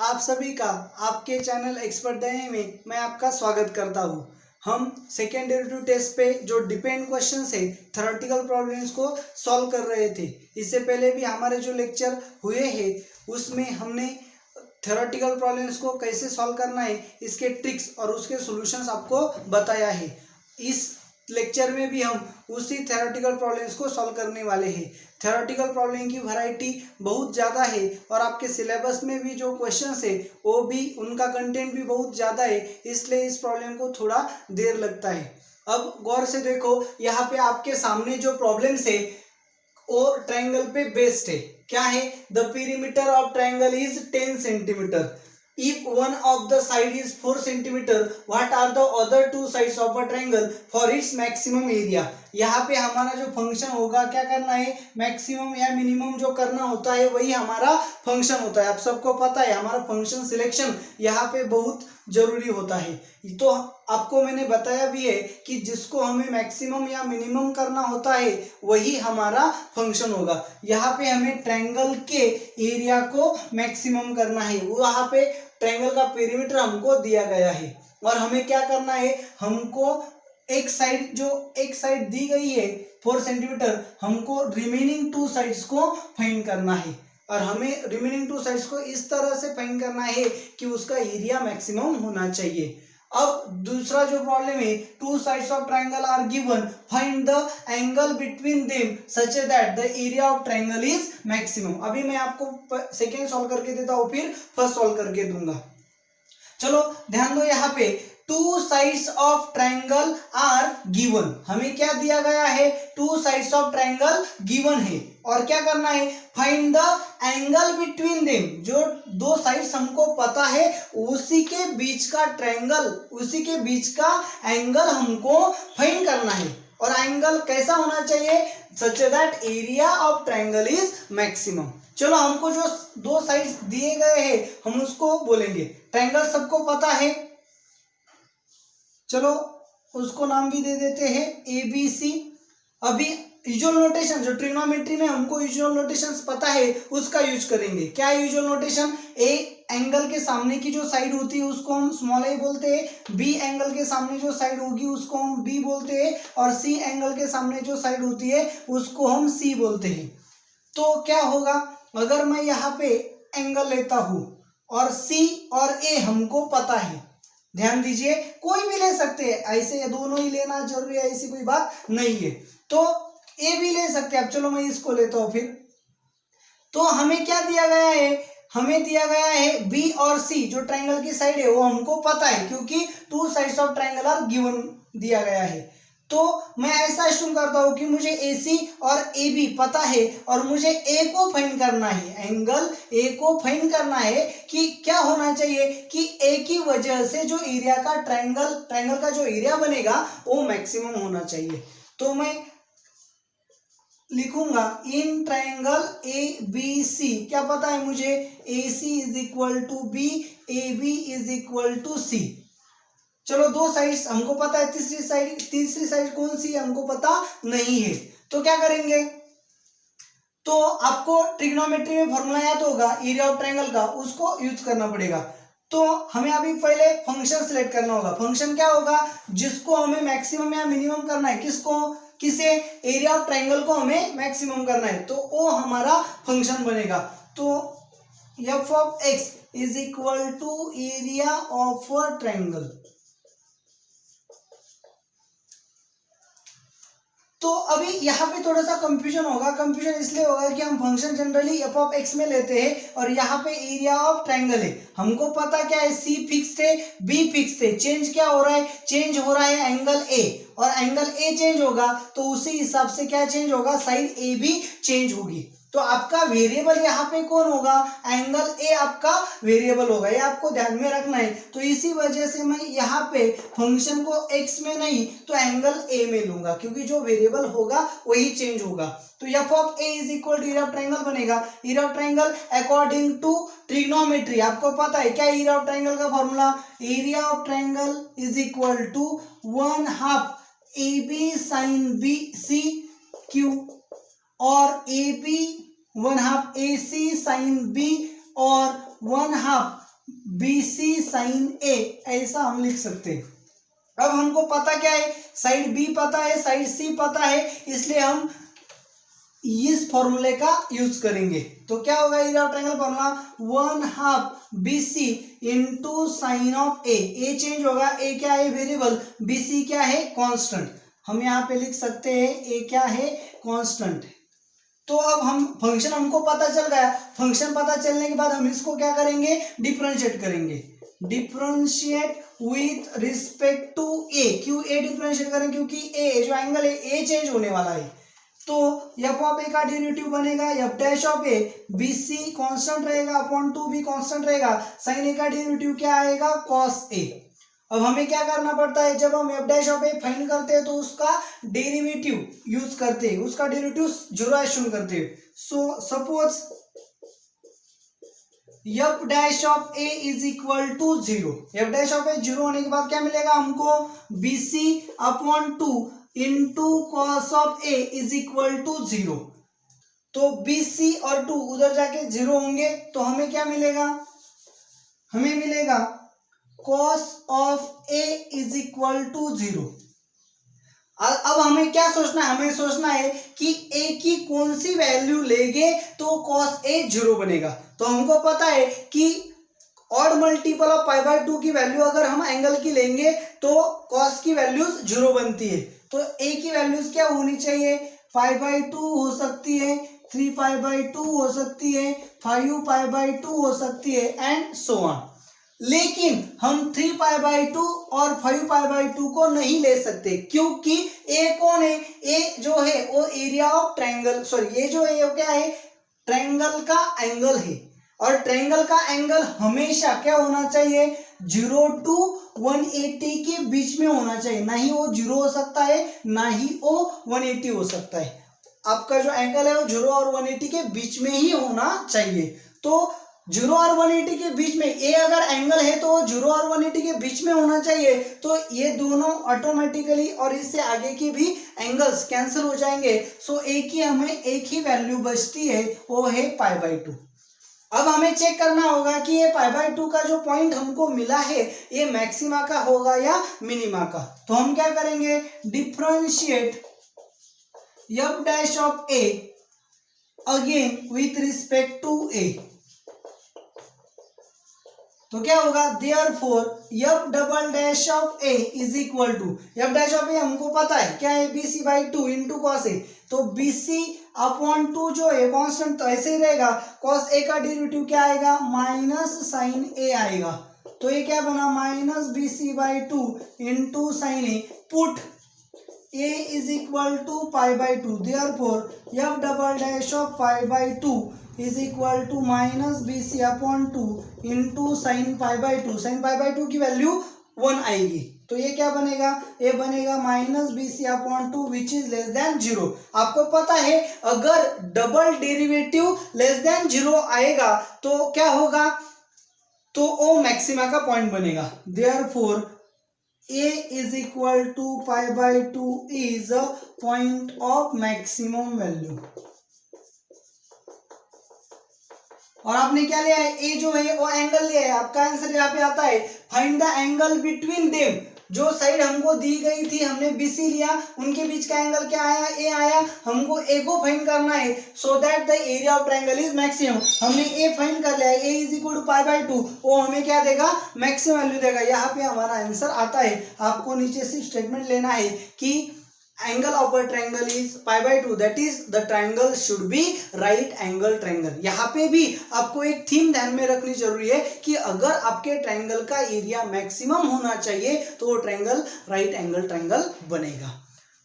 आप सभी का आपके चैनल एक्सपर्ट दहे में मैं आपका स्वागत करता हूं। हम सेकेंड डेरिवेटिव टेस्ट पे जो डिपेंड क्वेश्चंस है थ्योरेटिकल प्रॉब्लम्स को सॉल्व कर रहे थे। इससे पहले भी हमारे जो लेक्चर हुए हैं उसमें हमने थ्योरेटिकल प्रॉब्लम्स को कैसे सॉल्व करना है, इसके ट्रिक्स और उसके सॉल्यूशंस आपको बताया है। इस लेक्चर में भी हम उसी थ्योरेटिकल प्रॉब्लम्स को सॉल्व करने वाले हैं। थ्योरेटिकल प्रॉब्लम की वैरायटी बहुत ज़्यादा है और आपके सिलेबस में भी जो क्वेश्चंस है वो भी उनका कंटेंट भी बहुत ज़्यादा है, इसलिए इस प्रॉब्लम को थोड़ा देर लगता है। अब गौर से देखो, यहाँ पे आपके सामने जो प्रॉब्लम्स है वो ट्रायंगल पे बेस्ड है। क्या है? The perimeter of triangle is 10 centimetre. If one of the side is 4 centimeter, what are the other two sides of a triangle for its maximum area? यहाँ पे हमारा जो फंक्शन होगा, क्या करना है, मैक्सिमम या मिनिमम जो करना होता है वही हमारा फंक्शन होता है। आप सबको पता है हमारा फंक्शन सिलेक्शन यहाँ पे बहुत जरूरी होता है। तो आपको मैंने बताया भी है कि जिसको हमें मैक्सिमम या मिनिमम करना होता है वही हमारा फंक्शन होगा। यहाँ पे हमें ट्रायंगल के एरिया को मैक्सिमम करना है, वहाँ पे ट्रायंगल का पेरीमीटर हमको दिया गया है और हमें क्या करना है, हमको एक साइड दी गई है 4 सेंटीमीटर, हमको रिमेनिंग 2 साइड्स को फाइंड करना है और हमें रिमेनिंग 2 साइड्स को इस तरह से फाइंड करना है कि उसका एरिया मैक्सिमम होना चाहिए। अब दूसरा जो प्रॉब्लम है, 2 sides of triangle are given, find the angle between them such that the area of triangle is maximum. अभी मैं आपको सेकेंड सॉल्व करके देता हूँ, फिर फर्स्ट सॉल्व करके दूंगा। चलो ध्यान दो, यहाँ पे 2 sides of triangle are given, हमें क्या दिया गया है, 2 साइड्स ऑफ ट्रायंगल गिवन है और क्या करना है, find the angle between them. जो 2 साइड्स हमको पता है उसी के बीच का ट्रायंगल, उसी के बीच का एंगल हमको फाइंड करना है और एंगल कैसा होना चाहिए, such that area of triangle is maximum. चलो हमको जो 2 साइड्स दिए गए हैं हम उसको बोलेंगे, ट्रायंगल सबको पता है, चलो उसको नाम भी दे देते हैं ABC। अभी यूजुअल नोटेशन, जो ट्रिग्नोमेट्री में हमको यूजुअल नोटेशंस पता है उसका यूज करेंगे। क्या यूजुअल नोटेशन, ए एंगल के सामने की जो साइड होती है उसको हम स्मॉल ए बोलते हैं, बी एंगल के सामने जो साइड होगी उसको हम बी बोलते हैं और सी एंगल के सामने जो साइड होती है उसको हम सी बोलते हैं। तो क्या होगा, अगर मैं यहाँ पे एंगल लेता हूँ और सी और ए हमको पता है, ध्यान दीजिए कोई भी ले सकते हैं, ऐसे दोनों ही लेना जरूरी है ऐसी कोई बात नहीं है, तो ए भी ले सकते हैं। अब चलो मैं इसको लेता हूं फिर, तो हमें क्या दिया गया है, हमें दिया गया है बी और सी, जो ट्रायंगल की साइड है वो हमको पता है क्योंकि 2 sides of triangle are given दिया गया है। तो मैं ऐसा अस्यूम करता हूं कि मुझे AC और AB पता है और मुझे A को फाइंड करना है, एंगल A को फाइंड करना है कि क्या होना चाहिए कि A की वजह से जो एरिया का ट्रायंगल का जो एरिया बनेगा वो मैक्सिमम होना चाहिए। तो मैं लिखूंगा इन ट्रायंगल ABC, क्या पता है मुझे, AC is equal to B, AB is equal to C। चलो 2 साइड्स हमको पता है, तीसरी साइड कौन सी हमको पता नहीं है, तो क्या करेंगे, तो आपको ट्रिग्नोमेट्री में फॉर्मूला याद होगा एरिया ऑफ ट्रायंगल का, उसको यूज करना पड़ेगा। तो हमें अभी पहले फंक्शन सिलेक्ट करना होगा। फंक्शन क्या होगा, जिसको हमें मैक्सिमम या मिनिमम करना है, किसे, एरिया ऑफ ट्रायंगल को हमें मैक्सिमम करना है, तो वो हमारा फंक्शन बनेगा। तो f of x is equal to area of triangle. तो अभी यहाँ पे थोड़ा सा कंफ्यूजन होगा, कंफ्यूजन इसलिए होगा कि हम function generally f of x में लेते हैं और यहाँ पे एरिया ऑफ ट्रायंगल है, हमको पता क्या है, C फिक्स्ड है, B फिक्स्ड है, चेंज क्या हो रहा है, चेंज हो रहा है एंगल A, और एंगल A चेंज होगा तो उसी हिसाब से क्या चेंज होगा, साइड A भी चेंज होगी। तो आपका वेरिएबल यहाँ पे कौन होगा, एंगल A आपका वेरिएबल होगा, ये आपको ध्यान में रखना है। तो इसी वजह से मैं यहाँ पे फंक्शन को x में नहीं तो एंगल A में लूंगा, क्योंकि जो वेरिएबल होगा वही चेंज होगा। तो f of A is equal to area of triangle बनेगा। Area of triangle according to trigonometry आपको पता है क्या, एरिया ऑफ ट्रायंगल का formula, area of triangle is equal to 1/2 AB sin BC Q और AB 1/2 AC sin B और 1/2 BC sin A, ऐसा हम लिख सकते हैं। अब हमको पता क्या है, साइड बी पता है, साइड सी पता है, इसलिए हम इस फॉर्मूले का यूज करेंगे। तो क्या होगा area of triangle formula, 1/2 BC into sine of A change होगा, ए क्या है वेरिएबल, BC क्या है कांस्टेंट। हम यहाँ पे लिख सकते हैं ए क्या है कांस्टेंट। तो अब हम फंक्शन हमको पता चल गया, फंक्शन पता चलने के बाद हम इसको क्या करेंगे, डिफरेंशिएट करेंगे। डिफरेंशिएट विथ रिस्पेक्ट टू ए, क्यों ए डिफरेंशिएट करें, क्योंकि ए जो एंगल है ए चेंज होने वाला है। तो एफ ऑफ ए का डेरिवेटिव बनेगा F dash of A, BC constant रहेगा अपॉन 2 भी कांस्टेंट रहेगा, साइन ए का डेरिवेटिव क्या आएगा कॉस ए। अब हमें क्या करना पड़ता है, जब हम F dash of A find करते हैं तो उसका डेरिवेटिव यूज करते हैं, उसका डेरिवेटिव जीरो एज्यूम करते हैं। So suppose f dash of A is equal to 0, f dash of A 0 होने के बाद क्या मिलेगा हमको, BC upon 2 into cos of A is equal to 0। तो BC और 2 उधर जाके 0 होंगे, तो हमें क्या मिलेगा, हमें मिलेगा cos of A is equal to 0। अब हमें क्या सोचना है, हमें सोचना है कि ए की कौन सी वैल्यू लेंगे तो कॉस ए 0 बनेगा। तो हमको पता है कि odd multiple of pi by 2 की वैल्यू अगर हम एंगल की लेंगे तो कॉस की वैल्यूज 0 बनती है। तो ए की वैल्यूज क्या होनी चाहिए, पाई बाय 2 हो सकती है, 3 पाई बाय 2 हो सकती है, 5 पाई बाय 2 हो सकती है एंड सो ऑन। लेकिन हम 3 पाई बाय 2 और 5 पाई बाय 2 को नहीं ले सकते, क्योंकि ए कौन है, ए जो है वो एरिया ऑफ ट्रायंगल, सॉरी ये जो है वो क्या है, ट्रायंगल का एंगल है। और ट्रायंगल का एंगल हमेशा क्या होना चाहिए, 0 to 180 के बीच में होना चाहिए, ना ही वो 0 हो सकता है ना ही वो 180 हो सकता है। आपका जो एंगल है वो 0 और 180 के बीच में ही होना चाहिए। तो 0 और 180 के बीच में ए अगर एंगल है तो 0 और 180 के बीच में होना चाहिए। तो ये दोनों ऑटोमेटिकली और इससे आगे की भी एंगल्स कैंसिल हो जाएंगे। सो ए की हमें एक ही वैल्यू बचती है, वो है पाई बाय 2। अब हमें चेक करना होगा कि ये पाई बाय 2 का जो पॉइंट हमको मिला है ये मैक्सिमा का होगा या मिनिमा का। तो हम क्या करेंगे, differentiate f dash of A again with respect to A. तो क्या होगा, therefore F double dash of A is equal to, f dash of A हमको पता है क्या है, BC by 2 into cos A. तो BC अपॉन 2 जो है कांस्टेंट तो ऐसे ही रहेगा, कॉस ए का डेरिवेटिव क्या आएगा, माइनस साइन ए आएगा। तो ये क्या बना, minus BC by 2 into sine A, put A is equal to pi by 2, therefore F double dash of pi by 2 is equal to minus BC upon 2 into sine pi by 2। Sine pi by 2 की value 1 आएगी, तो ये क्या बनेगा, ये बनेगा minus BC upon 2 which is less than 0। आपको पता है अगर डबल डेरिवेटिव लेस देन 0 आएगा तो क्या होगा, तो ओ मैक्सिमा का पॉइंट बनेगा। Therefore A is equal to pi by 2 is a point of maximum value। और आपने क्या लिया है, ए जो है वो एंगल लिया है। आपका आंसर यहाँ पे आता है, find the angle between them. जो साइड हमको दी गई थी हमने BC लिया, उनके बीच का एंगल क्या आया, ए आया। हमको ए को फाइंड करना है so that the area of triangle is maximum. हमने ए फाइंड कर लिया है, A is equal to pi by 2, वो हमें क्या देगा, मैक्सिमम वैल्यू देगा। यहाँ पे हमारा आंसर आता है। आपको नीचे सिर्फ स्टेटमेंट लेना है कि angle of a triangle is pi by 2, that is the triangle should be right angle triangle. यहाँ पे भी आपको एक थीम ध्यान में रखनी जरूरी है कि अगर आपके ट्रायंगल का एरिया मैक्सिमम होना चाहिए तो वो ट्रायंगल राइट एंगल ट्रायंगल बनेगा।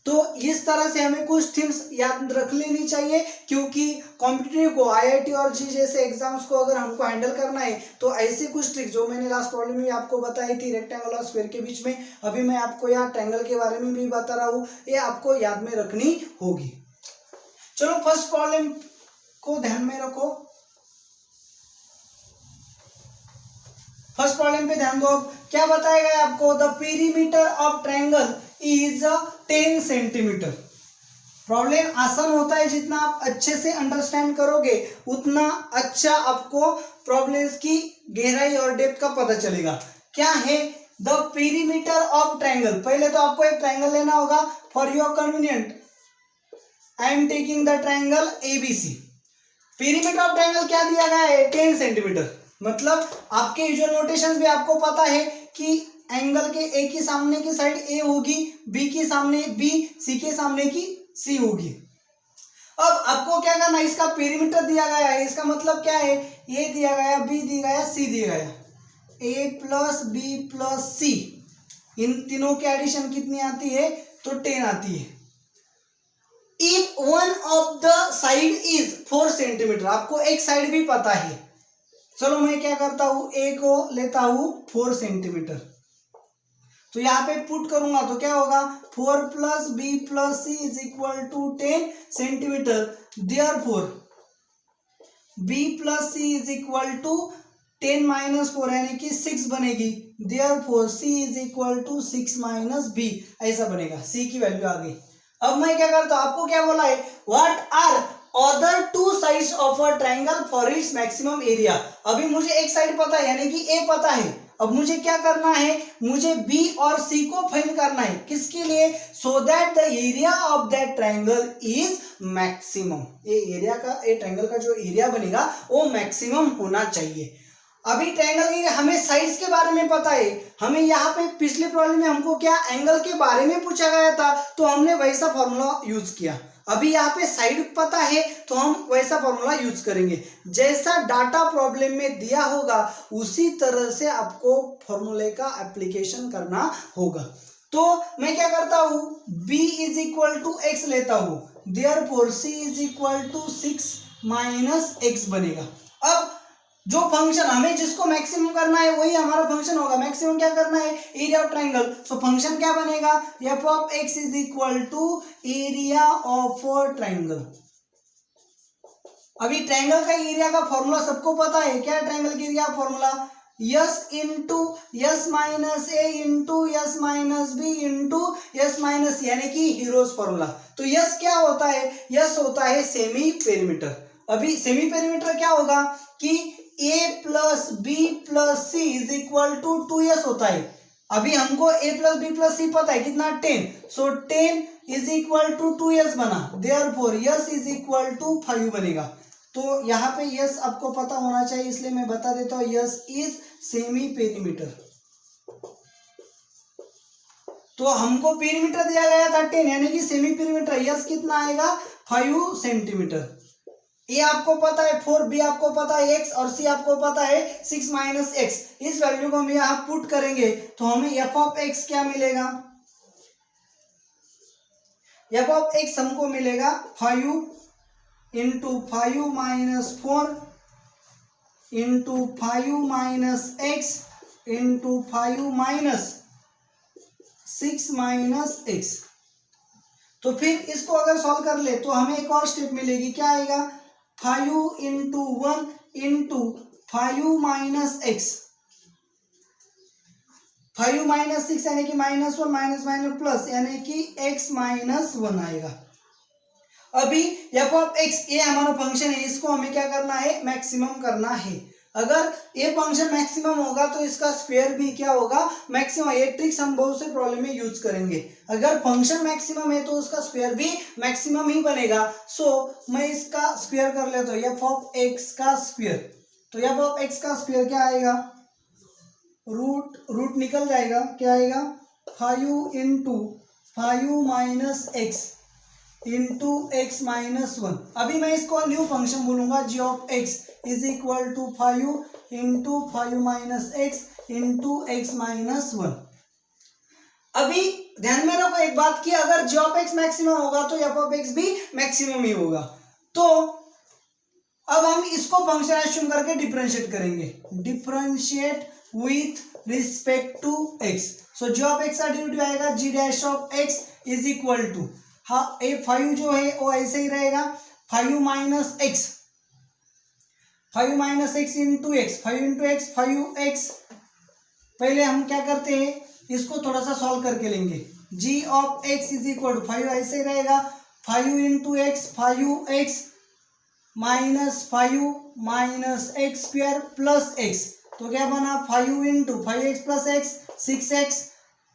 तो इस तरह से हमें कुछ थीम्स याद रख लेनी चाहिए, क्योंकि कॉम्पिटिटिव को IIT और जी जैसे एग्जाम्स को अगर हमको हैंडल करना है तो ऐसे कुछ ट्रिक जो मैंने लास्ट प्रॉब्लम में आपको बताई थी रेक्टेंगल और स्क्वायर के बीच में, अभी मैं आपको यहाँ ट्रायंगल के बारे में भी बता रहा हूँ, ये आपको याद में रखनी होगी। चलो फर्स्ट प्रॉब्लम को ध्यान में रखो। फर्स्ट प्रॉब्लम पे ध्यान दो। क्या बताया गया आपको, the perimeter of triangle is 10 centimetre. Problem आसान होता है, जितना आप अच्छे से अंडरस्टैंड करोगे उतना अच्छा आपको प्रॉब्लम्स की गहराई और डेप्थ का पता चलेगा। क्या है द पेरीमीटर ऑफ ट्रायंगल। पहले तो आपको एक ट्रायंगल लेना होगा। For your convenient I am taking the triangle ABC। Perimeter of triangle क्या दिया गया है, 10 सेंटीमीटर। मतलब आपके यूजुअल नोटेशंस भी आपको पता है कि एंगल के ए की सामने की साइड ए होगी, बी की सामने बी, सी के सामने की सी होगी। अब आपको क्या करना है, इसका पेरीमीटर दिया गया है, इसका मतलब क्या है, ए दिया गया, बी दिया गया, सी दिया गया, ए प्लस बी प्लस सी, इन तीनों की एडिशन कितनी आती है, तो 10 आती है। If one of the side is 4 centimetre, आपको एक साइड भी पता है। चलो मैं क्या करता हूं, ए को लेता हूं 4 सेंटीमीटर, तो यहाँ पे पुट करूंगा तो क्या होगा, 4 plus B plus C is equal to 10 centimetre. Therefore B plus C is equal to 10 minus 4 यानी कि 6 बनेगी। Therefore C is equal to 6 minus B, ऐसा बनेगा। सी की वैल्यू आ गई। अब मैं क्या करता हूं, आपको क्या बोला है, what are other 2 sides of a triangle for its maximum area. अभी मुझे एक साइड पता है यानी कि ए पता है। अब मुझे क्या करना है, मुझे बी और सी को फाइंड करना है। किसके लिए, सो that the area of that triangle is maximum. ये एरिया का, ये ट्रायंगल का जो एरिया बनेगा वो मैक्सिमम होना चाहिए। अभी ट्रायंगल के हमें साइड्स के बारे में पता है। हमें यहाँ पे पिछले प्रॉब्लम में हमको क्या एंगल के बारे में पूछा गया था, तो हमने वैसा फॉर्मूला यूज किया। अभी यहाँ पे साइड पता है तो हम वैसा फॉर्मूला यूज करेंगे। जैसा डाटा प्रॉब्लम में दिया होगा उसी तरह से आपको फॉर्मूले का एप्लीकेशन करना होगा। तो मैं क्या करता हूँ, b is equal to X लेता हूँ। Therefore c is equal to 6 minus X बनेगा। अब जो फंक्शन हमें जिसको मैक्सिमम करना है वही हमारा फंक्शन होगा। मैक्सिमम क्या करना है, area of triangle. So function क्या बनेगा, f of x is equal to area of triangle. अभी ट्रायंगल का एरिया का फॉर्मूला सबको पता है। क्या है ट्रायंगल के area formula, s into s minus A into s minus B into s minus, यानी कि हीरोज फॉर्मूला। तो यस क्या होता है, यस होता है सेमी पेरीमीटर। अभी सेमी पेरीमीटर क्या होगा कि a plus B plus C is equal to 2s होता है। अभी हमको a plus B plus C पता है कितना, 10। सो 10 इज इक्वल टू 2s बना। देयरफॉर s इज इक्वल टू 5 बनेगा। तो यहाँ पे s आपको पता होना चाहिए, इसलिए मैं बता देता हूँ, s इज सेमी पेरीमीटर। तो हमको पेरीमीटर दिया गया था 10 यानी कि सेमी पेरीमीटर, s कितना आएगा, 5 सेंटीमीटर। ए आपको पता है 4, बी आपको पता है x और सी आपको पता है 6 माइनस एक्स। इस वैल्यू को हम यहाँ पुट करेंगे तो हमें f ऑफ x क्या मिलेगा, f ऑफ x हमको मिलेगा 5 into 5 minus 4 into 5 minus X into 5 minus 6 minus x. तो फिर इसको अगर सॉल्व कर ले तो हमें एक और स्टेप मिलेगी। क्या आएगा, 5 into 1 into 5 minus x, 5 minus 6 यानी कि माइनस 1 माइनस माइनस प्लस यानी कि x माइनस 1 आएगा। अभी f ऑफ x ये हमारा फंक्शन है, इसको हमें क्या करना है, मैक्सिमम करना है। अगर ये फंक्शन मैक्सिमम होगा तो इसका स्क्वायर भी क्या होगा, मैक्सिमम। ये ट्रिक्स हम बहुत से प्रॉब्लम में यूज करेंगे। अगर फंक्शन मैक्सिमम है तो उसका स्क्वायर भी मैक्सिमम ही बनेगा। सो मैं इसका स्क्वायर कर लेता हूँ, f ऑफ x का स्क्वायर। तो f ऑफ x का स्क्वायर क्या आएगा, रूट निकल जाएगा, क्या आएगा, 5 into 5 minus X into X minus 1। अभी मैं इसको न्यू फंक्शन बोलूंगा, g of x is equal to 5 into 5 minus X into X minus 1। अभी ध्यान में रखो एक बात की, अगर g ऑफ x मैक्सिमम होगा तो f ऑफ x भी मैक्सिमम ही होगा। तो अब हम इसको फंक्शन एज्यूम करके डिफरेंशिएट करेंगे, differentiate with respect to x। So g of x का डेरिवेटिव आएगा g dash of x is equal to, हाँ ए 5 जो है वो ऐसे ही रहेगा, 5 minus x, 5 minus X into x, 5 into x 5x। पहले हम क्या करते हैं, इसको थोड़ा सा सॉल्व करके लेंगे। g of x is equal to 5 ऐसे ही रहेगा, 5 into x 5x minus 5 minus x square plus x, तो क्या बना 5 into 5x plus x 6x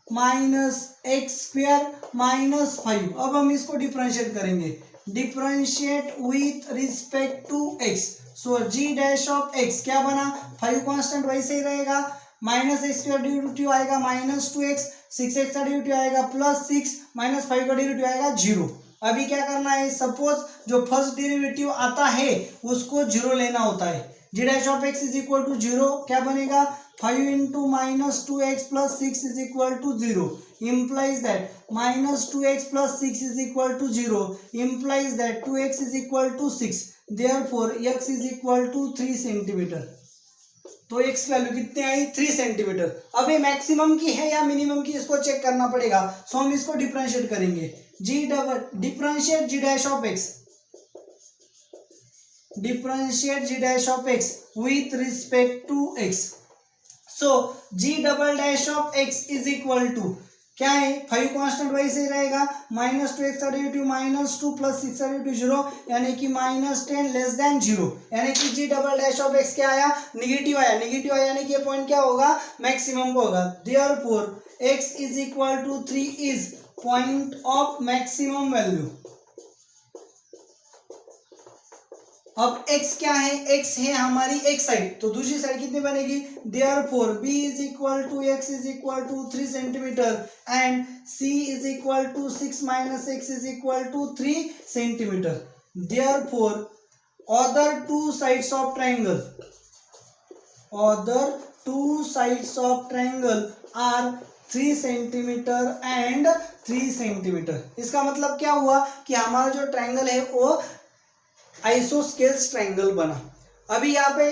minus x square minus 5। अब हम इसको डिफरेंशिएट करेंगे, differentiate with respect to x, so g dash of x क्या बना 5 कांस्टेंट वैसे ही रहेगा, माइनस एक्स स्क्वायर डेरिवेटिव आएगा माइनस 2x, 6x का डेरिवेटिव आएगा प्लस 6 माइनस 5 का डेरिवेटिव आएगा 0। अभी क्या करना है, सपोज जो फर्स्ट डेरिवेटिव आता है उसको 0 लेना होता है, g dash of x is equal to 0 क्या बनेगा 5 into minus 2x plus 6 is equal to 0 implies that minus 2x plus 6 is equal to 0 implies that 2x is equal to 6, therefore x is equal to 3 centimetre. तो x value कितनी आई 3 centimetre. अब ये maximum की है या minimum की इसको check करना पड़ेगा, सो हम इसको डिफरेंशिएट करेंगे, g double differentiate g dash of x, differentiate g dash of x with respect to x, so g double dash of x is equal to क्या है 5 कांस्टेंट वैसे ही रहेगा, माइनस 2x का डेरिवेटिव माइनस 2 प्लस 6 का derivative 0 यानी कि minus 10 less than 0, यानी कि जी डबल डैश ऑफ एक्स क्या आया निगेटिव आया, निगेटिव आया यानी कि ये पॉइंट क्या होगा मैक्सिमम को होगा, therefore x is equal to 3 is point of maximum value. अब x क्या है, x है हमारी एक साइड, तो दूसरी साइड कितनी बनेगी, therefore b is equal to x is equal to 3 centimetre and c is equal to 6 minus x is equal to 3 centimetre, therefore other two sides of triangle, other two sides of triangle are 3 centimetre and 3 centimetre. इसका मतलब क्या हुआ कि हमारा जो triangle है वो isosceles triangle बना। अभी यहाँ पे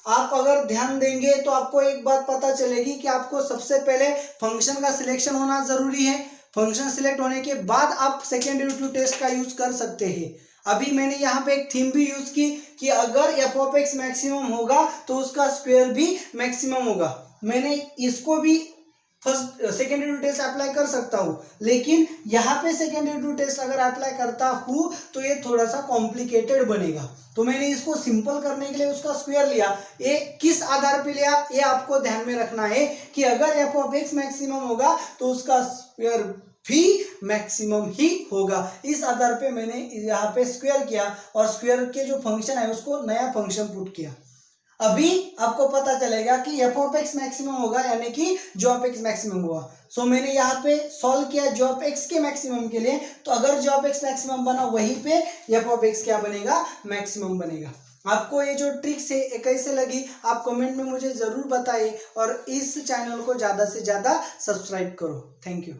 आप अगर ध्यान देंगे तो आपको एक बात पता चलेगी कि आपको सबसे पहले फंक्शन का सिलेक्शन होना जरूरी है, फंक्शन सिलेक्ट होने के बाद आप सेकेंड डेरिवेटिव टेस्ट का यूज कर सकते हैं। अभी मैंने यहाँ पे एक थीम भी यूज की कि अगर एफ ऑफ एक्स मैक्सिमम होगा तो उसका स्क्वायर भी मैक्सिमम होगा, मैंने इसको भी first second derivative test apply कर सकता हूँ, लेकिन यहाँ पे सेकेंड डेरिवेटिव टेस्ट अगर अप्लाई करता हूँ तो ये थोड़ा सा कॉम्प्लिकेटेड बनेगा, तो मैंने इसको सिंपल करने के लिए उसका स्क्वायर लिया। ये किस आधार पे लिया ये आपको ध्यान में रखना है कि अगर एफ ऑफ एक्स मैक्सिमम होगा तो उसका स्क्वायर भी मैक्सिमम ही होगा, इस आधार पे मैंने यहाँ पे स्क्वायर किया और स्क्वायर के जो फंक्शन है उसको नया फंक्शन पुट किया। अभी आपको पता चलेगा कि एफ ऑफ एक्स मैक्सिमम होगा यानी कि जो ऑफ एक्स मैक्सिमम हुआ, सो मैंने यहाँ पे सॉल्व किया जो ऑफ एक्स के मैक्सिमम के लिए, तो अगर जो ऑफ एक्स मैक्सिमम बना वहीं पे एफ ऑफ एक्स क्या बनेगा मैक्सिमम बनेगा। आपको ये जो ट्रिक्स है ये कैसे लगी आप कमेंट में मुझे जरूर बताइए और इस चैनल को ज़्यादा से ज़्यादा सब्सक्राइब करो। Thank you.